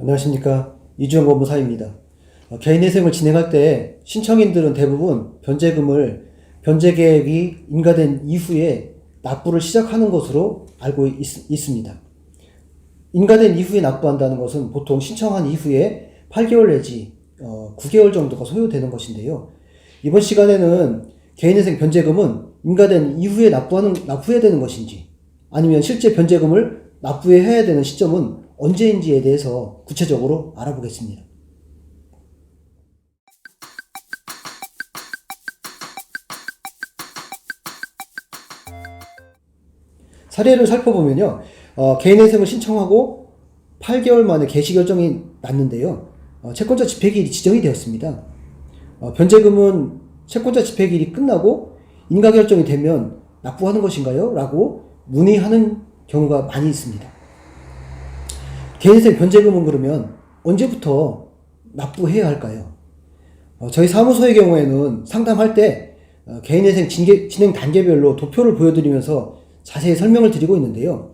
안녕하십니까. 이주영 법무사입니다. 개인회생을 진행할 때 신청인들은 대부분 변제금을 변제계획이 인가된 이후에 납부를 시작하는 것으로 알고 있습니다. 인가된 이후에 납부한다는 것은 보통 신청한 이후에 8개월 내지 9개월 정도가 소요되는 것인데요. 이번 시간에는 개인회생 변제금은 인가된 이후에 납부해야 되는 것인지, 아니면 실제 변제금을 납부해야 되는 시점은 언제인지에 대해서 구체적으로 알아보겠습니다. 사례를 살펴보면요. 개인회생을 신청하고 8개월 만에 개시 결정이 났는데요. 채권자 집행기일이 지정이 되었습니다. 변제금은 채권자 집행기일이 끝나고 인가 결정이 되면 납부하는 것인가요? 라고 문의하는 경우가 많이 있습니다. 개인회생 변제금은 그러면 언제부터 납부해야 할까요? 저희 사무소의 경우에는 상담할 때 개인회생 진행 단계별로 도표를 보여드리면서 자세히 설명을 드리고 있는데요.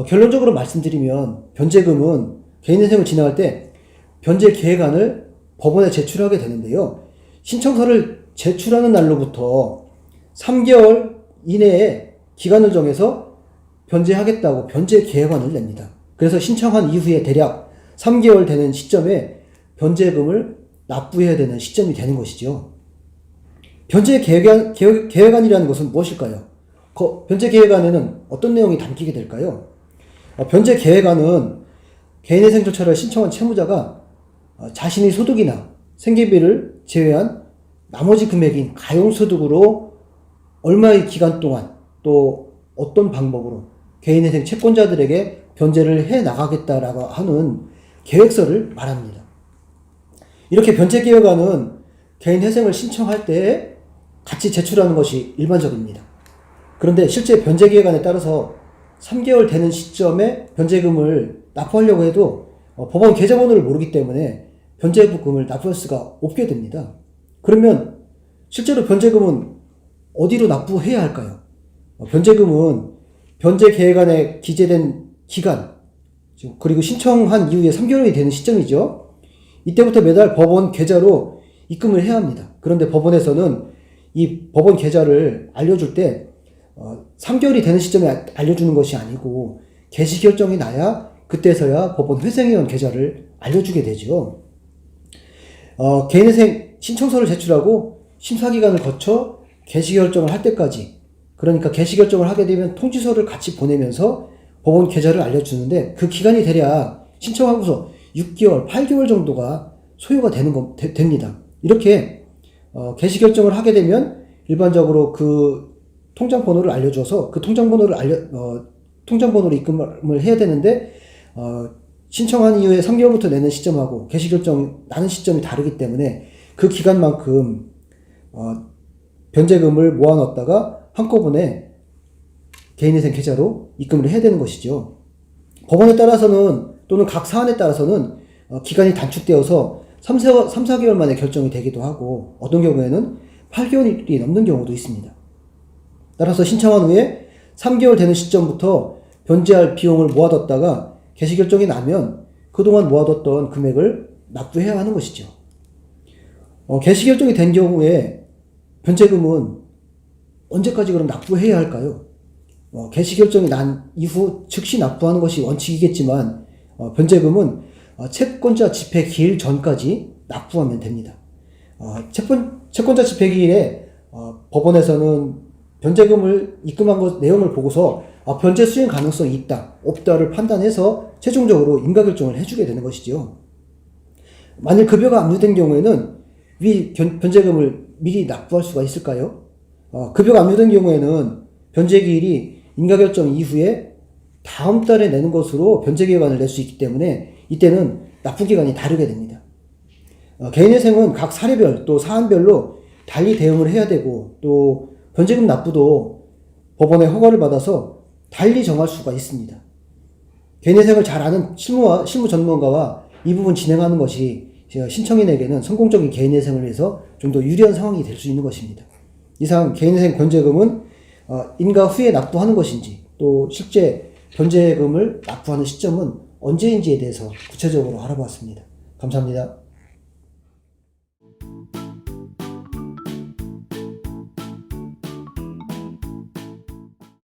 결론적으로 말씀드리면 변제금은 개인회생을 진행할 때 변제 계획안을 법원에 제출하게 되는데요. 신청서를 제출하는 날로부터 3개월 이내에 기간을 정해서 변제하겠다고 변제 계획안을 냅니다. 그래서 신청한 이후에 대략 3개월 되는 시점에 변제금을 납부해야 되는 시점이 되는 것이죠. 변제 계획안이라는 것은 무엇일까요? 변제 계획안에는 어떤 내용이 담기게 될까요? 변제 계획안은 개인회생 절차를 신청한 채무자가 자신의 소득이나 생계비를 제외한 나머지 금액인 가용소득으로 얼마의 기간 동안 또 어떤 방법으로 개인회생 채권자들에게 변제를 해 나가겠다라고 하는 계획서를 말합니다. 이렇게 변제 계획안은 개인회생을 신청할 때 같이 제출하는 것이 일반적입니다. 그런데 실제 변제 계획안에 따라서 3개월 되는 시점에 변제금을 납부하려고 해도 법원 계좌번호를 모르기 때문에 변제금을 납부할 수가 없게 됩니다. 그러면 실제로 변제금은 어디로 납부해야 할까요? 변제금은 변제 계획안에 기재된 기간, 그리고 신청한 이후에 3개월이 되는 시점이죠. 이때부터 매달 법원 계좌로 입금을 해야 합니다. 그런데 법원에서는 이 법원 계좌를 알려줄 때 3개월이 되는 시점에 알려주는 것이 아니고 개시 결정이 나야 그때서야 법원 회생회원 계좌를 알려주게 되죠. 개인회생 신청서를 제출하고 심사기간을 거쳐 개시 결정을 할 때까지, 그러니까 개시 결정을 하게 되면 통지서를 같이 보내면서 법원 계좌를 알려주는데 그 기간이 대략 신청하고서 6개월, 8개월 정도가 소요가 됩니다. 이렇게 개시 결정을 하게 되면 일반적으로 그 통장번호를 알려줘서 그 통장번호로 입금을 해야 되는데 신청한 이후에 3개월부터 내는 시점하고 개시 결정 나는 시점이 다르기 때문에 그 기간만큼 변제금을 모아놨다가 한꺼번에 개인회생 계좌로 입금을 해야 되는 것이죠. 법원에 따라서는 또는 각 사안에 따라서는 기간이 단축되어서 3, 4개월 만에 결정이 되기도 하고 어떤 경우에는 8개월이 넘는 경우도 있습니다. 따라서 신청한 후에 3개월 되는 시점부터 변제할 비용을 모아뒀다가 개시 결정이 나면 그동안 모아뒀던 금액을 납부해야 하는 것이죠. 개시 결정이 된 경우에 변제금은 언제까지 그럼 납부해야 할까요? 개시 결정이 난 이후 즉시 납부하는 것이 원칙이겠지만 변제금은 채권자 집행 기일 전까지 납부하면 됩니다. 채권자 집행 기일에 법원에서는 변제금을 입금한 것 내용을 보고서 변제 수행 가능성이 있다, 없다를 판단해서 최종적으로 인가 결정을 해주게 되는 것이죠. 만일 급여가 압류된 경우에는 위 변제금을 미리 납부할 수가 있을까요? 급여가 압류된 경우에는 변제기일이 인가결정 이후에 다음 달에 내는 것으로 변제기간을 낼 수 있기 때문에 이때는 납부기간이 다르게 됩니다. 개인회생은 각 사례별 또 사안별로 달리 대응을 해야 되고 또 변제금 납부도 법원의 허가를 받아서 달리 정할 수가 있습니다. 개인회생을 잘 아는 실무 전문가와 이 부분 진행하는 것이 신청인에게는 성공적인 개인회생을 위해서 좀 더 유리한 상황이 될 수 있는 것입니다. 이상 개인회생 변제금은 인가 후에 납부하는 것인지 또 실제 변제금을 납부하는 시점은 언제인지에 대해서 구체적으로 알아봤습니다. 감사합니다.